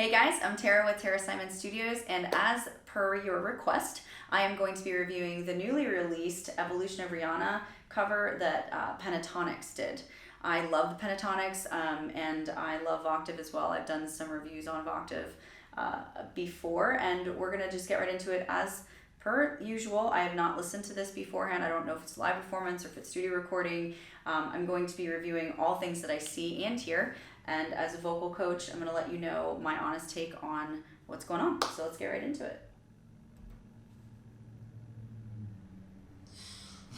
Hey guys, I'm Tara with Tara Simon Studios, and as per your request, I am going to be reviewing the newly released Evolution of Rihanna cover that Pentatonix did. I love the Pentatonix, and I love Voctave as well. I've done some reviews on Voctave before, and we're going to just get right into it as per usual. I have not listened to this beforehand. I don't know if it's live performance or if it's studio recording. I'm going to be reviewing all things that I see and hear. And as a vocal coach, I'm going to let you know my honest take on what's going on. So let's get right into it.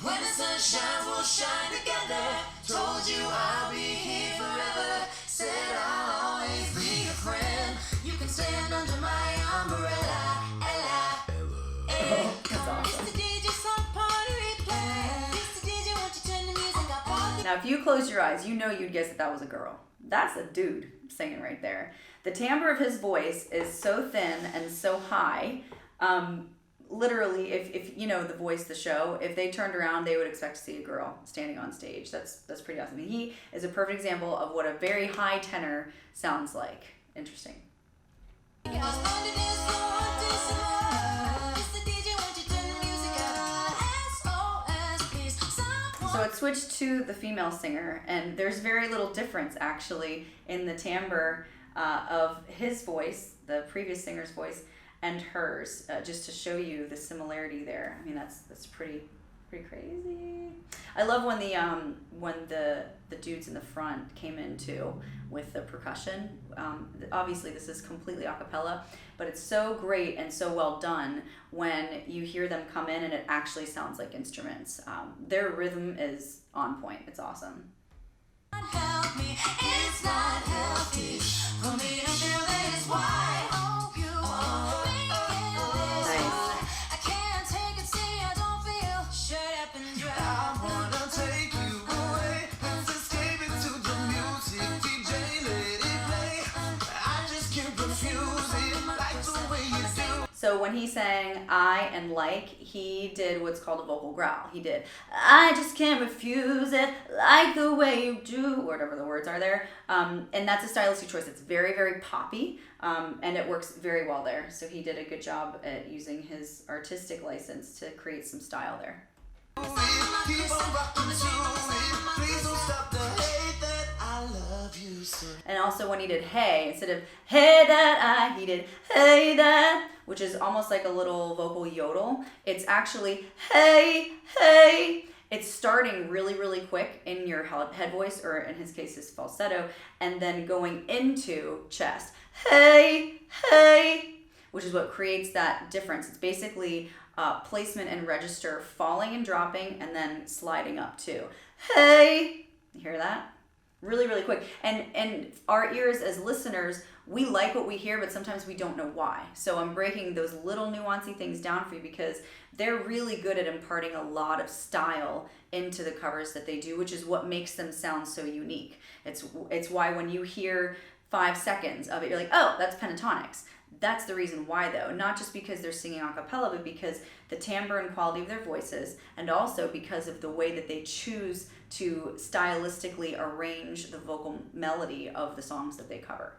When the sun shines, we'll shine together. Told you I'll be here forever. Said I'll always be your friend. You can stand under my umbrella. Ella. Oh, that's awesome. It's the DJ song party replay. It's the DJ, won't you turn the music up? Now, if you close your eyes, you know you'd guess that that was a girl. That's a dude singing right there. The timbre of his voice is so thin and so high. Literally, if you know The Voice, the show, if they turned around, they would expect to see a girl standing on stage. That's pretty awesome. He is a perfect example of what a very high tenor sounds like. Interesting. So it switched to the female singer, and there's very little difference actually in the timbre of his voice, the previous singer's voice, and hers, just to show you the similarity there. I mean, that's pretty crazy. I love when the dudes in the front came in too with the percussion. Obviously, this is completely a cappella, but it's so great and so well done when you hear them come in and it actually sounds like instruments. Their rhythm is on point. It's awesome. Help me, it's not healthy for me to feel that it's why. I can't take it, see, I don't feel shut up and dry. I wanna take you away, let's escape into the music. DJ, let it play. I just can't refuse it like the way you do. So when he sang I and like, he did what's called a vocal growl. He did, I just can't refuse it like the way you do, or whatever the words are there. And that's a stylistic choice. It's very, very poppy, and it works very well there. So he did a good job at using his artistic license to create some style there. Keep on rocking to it. Please don't stop the hate that I love you so. And also when he did hey, instead of hey that he did hey that, which is almost like a little vocal yodel. It's actually hey, hey. It's starting really, really quick in your head voice, or in his case, his falsetto, and then going into chest. Hey, hey, which is what creates that difference. It's basically placement and register falling and dropping and then sliding up too. Hey, you hear that? Really, really quick. And our ears as listeners, we like what we hear, but sometimes we don't know why. So I'm breaking those little nuancy things down for you because they're really good at imparting a lot of style into the covers that they do, which is what makes them sound so unique. It's why when you hear 5 seconds of it, you're like, oh, that's Pentatonix. That's the reason why, though. Not just because they're singing a cappella, but because the timbre and quality of their voices, and also because of the way that they choose to stylistically arrange the vocal melody of the songs that they cover.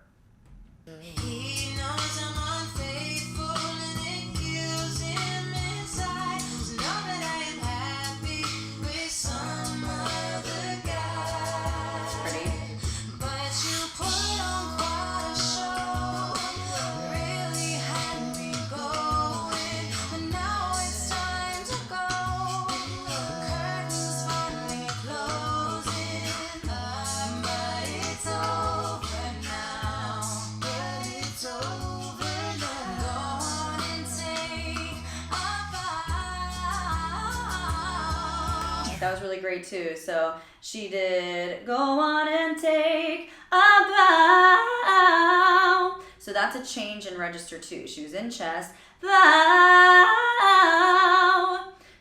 He knows I'm unfaithful and it kills him inside. To know that I am happy with some other guy. Pretty. But you put on quite a show, really had me going. But now it's time to go. Curtains finally closing, but it's over now. But it's over now. Go on and take a bow. That was really great too. So she did go on and take a bow. So that's a change in register too. She was in chest, bow.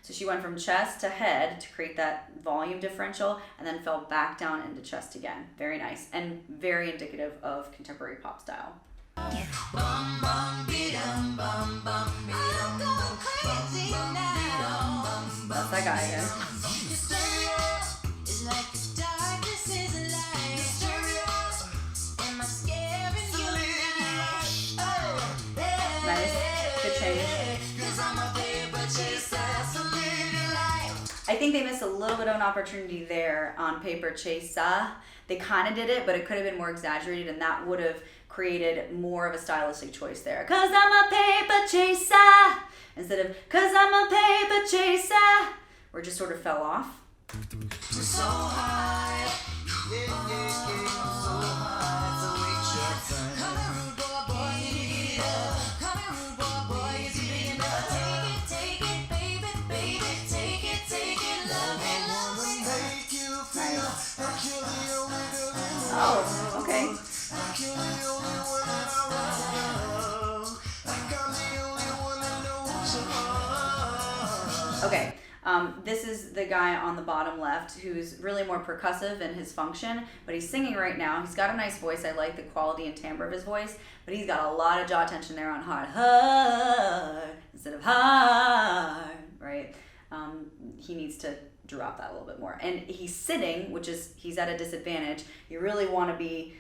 So she went from chest to head to create that volume differential and then fell back down into chest again. Very nice and very indicative of contemporary pop style. Bum bum be-dum bum bum be-dum bum crazy now. That's that guy again. Hysteria is like the darkness is a light. Hysteria, am I scaring you? change. Cause I'm a paper chaser, so live your life. I think they missed a little bit of an opportunity there on Paper Chaser. They kind of did it, but it could have been more exaggerated, and that would have created more of a stylistic choice there. Cause I'm a paper chaser, instead of cause I'm a paper chaser, where it just sort of fell off. So high, yeah, so high, so wait your turn. Come here, rude boy, you get up. Come here, rude boy, is you big enough? Take it, baby, take it, love it, love it. Make you feel like you're the only girl in the world. Oh, okay. Like you're the only one that I love. Like I'm the only one that knows your heart. Okay. This is the guy on the bottom left who's really more percussive in his function, but he's singing right now. He's got a nice voice. I like the quality and timbre of his voice, but he's got a lot of jaw tension there on hard, hard instead of hard, right? He needs to drop that a little bit more. And he's sitting, which is, he's at a disadvantage. You really want to be,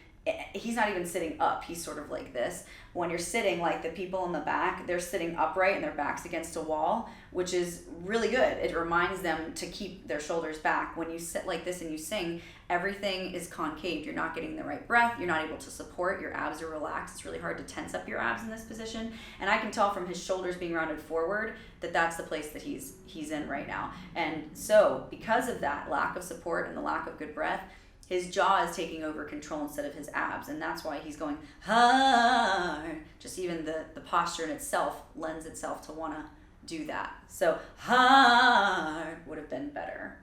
he's not even sitting up. He's sort of like this. When you're sitting, like the people in the back, they're sitting upright and their back's against a wall, which is really good. It reminds them to keep their shoulders back. When you sit like this and you sing, everything is concave. You're not getting the right breath. You're not able to support. Your abs are relaxed. It's really hard to tense up your abs in this position. And I can tell from his shoulders being rounded forward that that's the place that he's in right now. And so because of that lack of support and the lack of good breath, his jaw is taking over control instead of his abs, and that's why he's going hard. Just even the posture in itself lends itself to want to do that. So hard would have been better.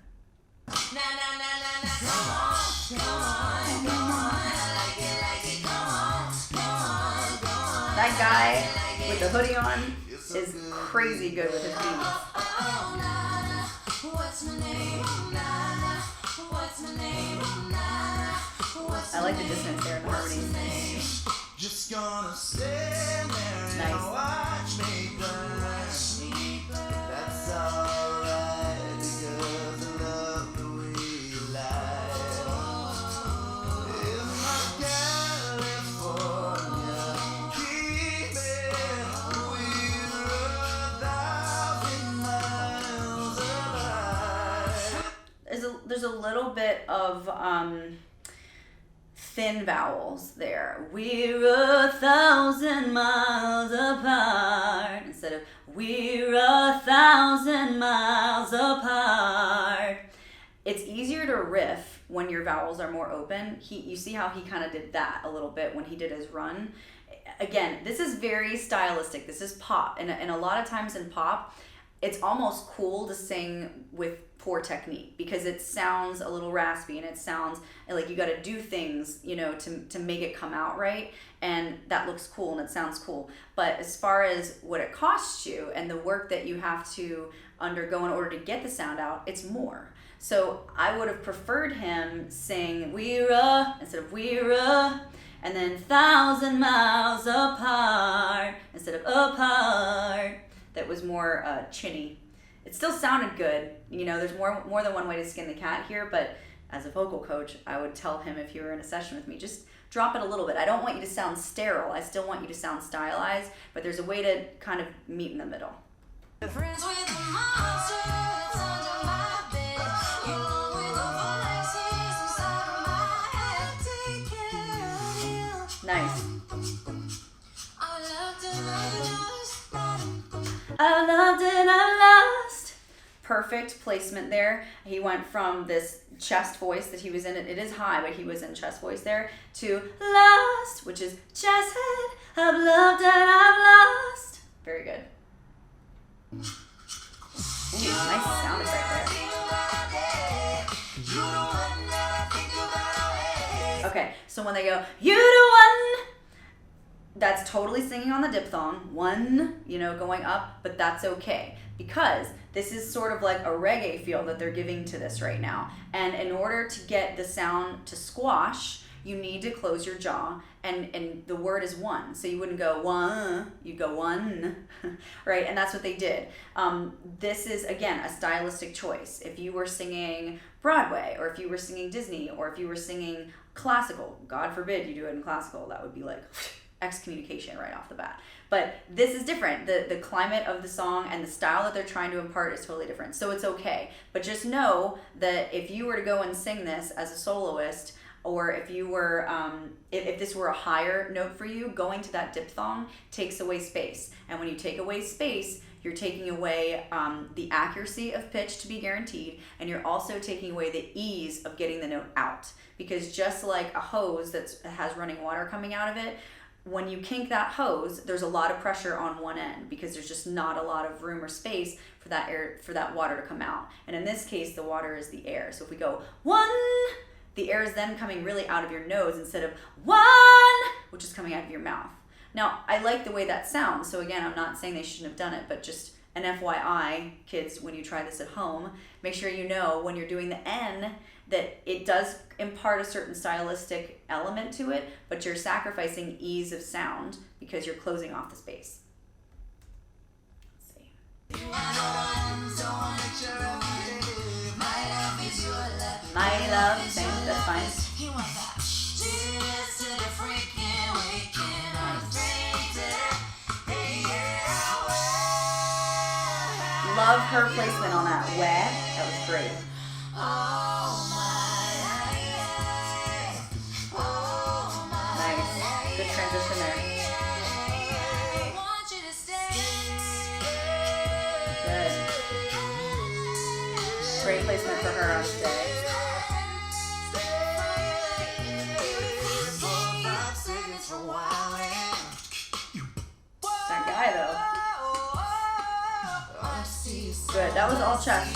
Na na na na na, come on, I like it, come on. That guy with the hoodie on is crazy good with his beats. What's my name? What's my name? I like the dissonance there in the harmonies. Just gonna stand there and watch me burn. That's alright because I love the way you lie. In my California, keep it. We're 1,000 miles apart. There's a little bit of thin vowels there. We're 1,000 miles apart instead of we're 1,000 miles apart. It's easier to riff when your vowels are more open. You see how he kind of did that a little bit when he did his run. Again, this is very stylistic. This is pop, and a lot of times in pop, it's almost cool to sing with poor technique because it sounds a little raspy and it sounds like you got to do things, to make it come out right, and that looks cool and it sounds cool. But as far as what it costs you and the work that you have to undergo in order to get the sound out, it's more. So I would have preferred him sing we're instead of we're and then 1,000 miles apart instead of apart. That was more chinny. It still sounded good. There's more than one way to skin the cat here, but as a vocal coach, I would tell him if you were in a session with me, just drop it a little bit. I don't want you to sound sterile. I still want you to sound stylized, but there's a way to kind of meet in the middle. Friends with the monsters under my bed. You know with the voices inside of my head. Take care of you. Nice. I loved and I lost. I loved and I lost. Perfect placement there. He went from this chest voice that he was in. It is high, but he was in chest voice there, to lost, which is chest head. I've loved and I've lost. Very good. Ooh, nice sound effect there. Okay, so when they go, you the one, that's totally singing on the diphthong, one, going up, but that's okay because this is sort of like a reggae feel that they're giving to this right now. And in order to get the sound to squash, you need to close your jaw, and the word is one. So you wouldn't go one, you go one, right? And that's what they did. This is, again, a stylistic choice. If you were singing Broadway, or if you were singing Disney, or if you were singing classical, God forbid you do it in classical, that would be like excommunication right off the bat. But this is different. The climate of the song and the style that they're trying to impart is totally different. So it's okay. But just know that if you were to go and sing this as a soloist, or if you were, if this were a higher note for you, going to that diphthong takes away space. And when you take away space, you're taking away the accuracy of pitch to be guaranteed, and you're also taking away the ease of getting the note out. Because just like a hose that has running water coming out of it, when you kink that hose, there's a lot of pressure on one end because there's just not a lot of room or space for that air, for that water to come out. And in this case, the water is the air. So if we go one, the air is then coming really out of your nose instead of one, which is coming out of your mouth. Now, I like the way that sounds. So again, I'm not saying they shouldn't have done it, but just an FYI, kids, when you try this at home, make sure you know when you're doing the N that it does impart a certain stylistic element to it, but you're sacrificing ease of sound because you're closing off the space. Let's see. My love, same, that's fine. Love her placement on that wah. That was great. Nice. Good transition there. Good. Great placement for her on stage. That guy though. Good, that was all chest.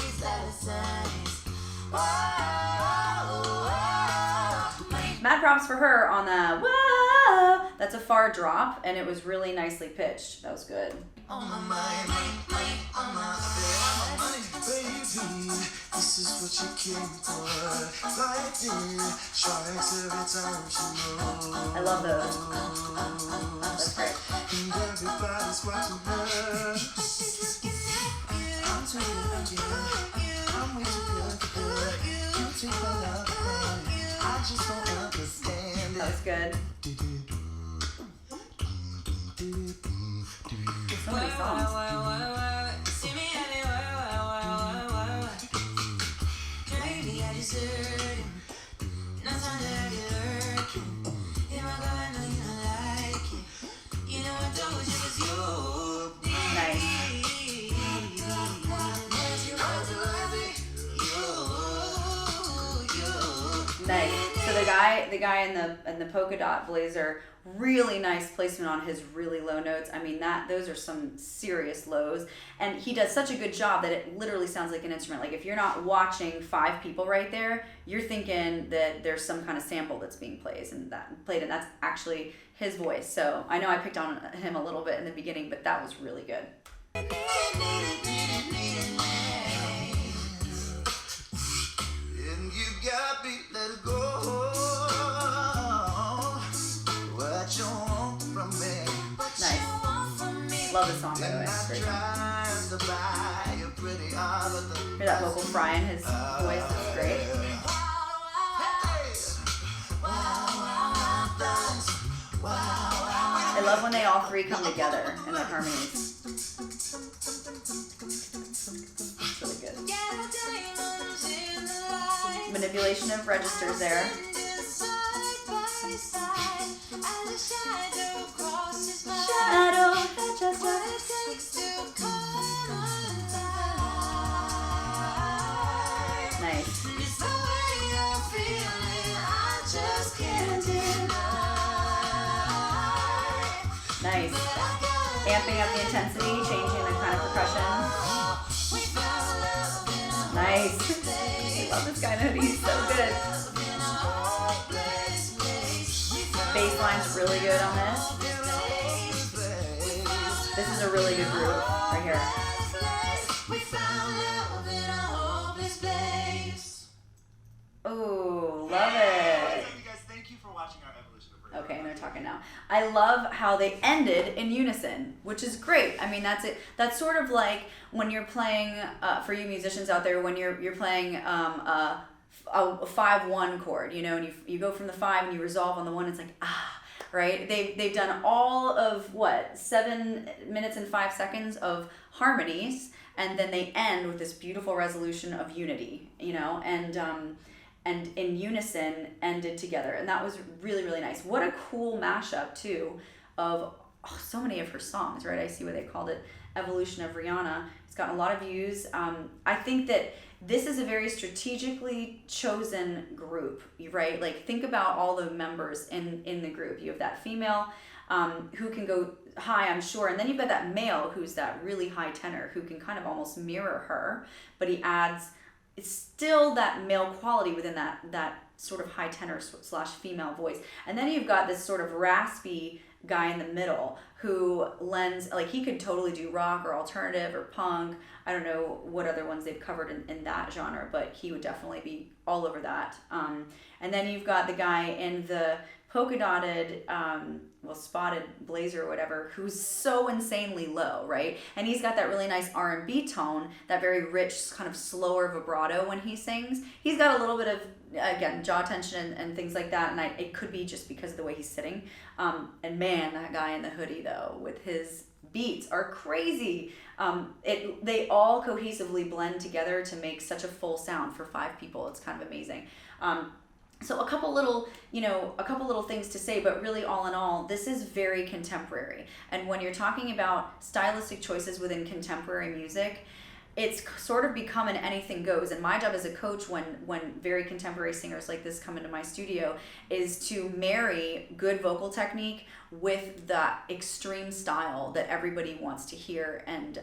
Mad props for her on the whoa. That's a far drop, and it was really nicely pitched. That was good. This is what you came for. I love those. That's great. And everybody's watching her. I'm way too good for good. You take my love, I just don't understand it. That was good. There's so many songs. Nice. So the guy in the polka dot blazer, really nice placement on his really low notes. I mean, those are some serious lows, and he does such a good job that it literally sounds like an instrument. Like if you're not watching 5 people right there, you're thinking that there's some kind of sample that's being played, and that's actually his voice. So I know I picked on him a little bit in the beginning, but that was really good. Let it go. What you want from me? Nice. Love the song, by the way. Great. Hear that vocal fry in his voice. It's great. I love when they all three come together in the harmonies. It's really good. Manipulation of registers there. Shadow, just nice. Nice. Amping up the intensity, changing the kind of percussion. Nice. I love this guy, man. He's so good. Bass line's really good on this. This is a really good groove right here. Oh, love it. Thank you for watching our evolution of Okay, and they're talking now. I love how they ended in unison, which is great. I mean, that's it. That's sort of like when you're playing, for you musicians out there, when you're playing a 5-1 chord, you know, and you go from the 5 and you resolve on the 1. It's like, ah, right? They've done all of 7 minutes and 5 seconds of harmonies, and then they end with this beautiful resolution of unity, and in unison ended together, and that was really, really nice. What a cool mashup too of so many of her songs, right? I see what they called it, Evolution of Rihanna. It's gotten a lot of views. I think that this is a very strategically chosen group, right? Like, think about all the members in the group. You have that female who can go high, I'm sure, and then you've got that male who's that really high tenor who can kind of almost mirror her, but he adds, it's still that male quality within that sort of high tenor / female voice. And then you've got this sort of raspy guy in the middle who lends, like, he could totally do rock or alternative or punk. I don't know what other ones they've covered in that genre, but he would definitely be all over that. And then you've got the guy in the polka dotted, spotted blazer or whatever, who's so insanely low, right? And he's got that really nice R&B tone, that very rich, kind of slower vibrato when he sings. He's got a little bit of, again, jaw tension and things like that, and it could be just because of the way he's sitting. And man, that guy in the hoodie, though, with his beats are crazy. They all cohesively blend together to make such a full sound for 5 people. It's kind of amazing. So a couple little things to say, but really all in all, this is very contemporary. And when you're talking about stylistic choices within contemporary music, it's sort of become an anything goes. And my job as a coach, when very contemporary singers like this come into my studio, is to marry good vocal technique with that extreme style that everybody wants to hear and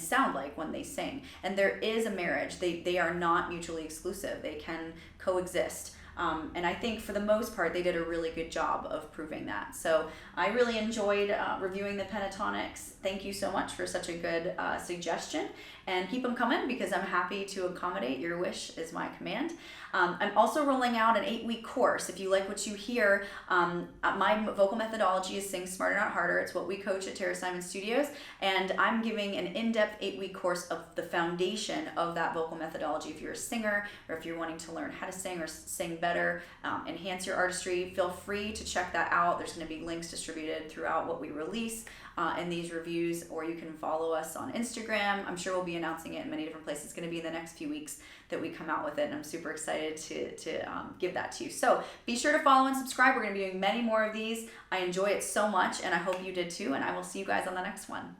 sound like when they sing. And there is a marriage. They are not mutually exclusive. They can coexist. And I think for the most part, they did a really good job of proving that. So I really enjoyed reviewing the Pentatonix. Thank you so much for such a good suggestion. And keep them coming, because I'm happy to accommodate. Your wish is my command. I'm also rolling out an 8-week course. If you like what you hear, my vocal methodology is Sing Smarter, Not Harder. It's what we coach at Tara Simon Studios. And I'm giving an in-depth 8-week course of the foundation of that vocal methodology. If you're a singer, or if you're wanting to learn how to sing or sing better, enhance your artistry, feel free to check that out. There's going to be links distributed throughout what we release in these reviews, or you can follow us on Instagram. I'm sure we'll be announcing it in many different places. It's going to be in the next few weeks that we come out with it, and I'm super excited to give that to you. So be sure to follow and subscribe. We're going to be doing many more of these. I enjoy it so much, and I hope you did too, and I will see you guys on the next one.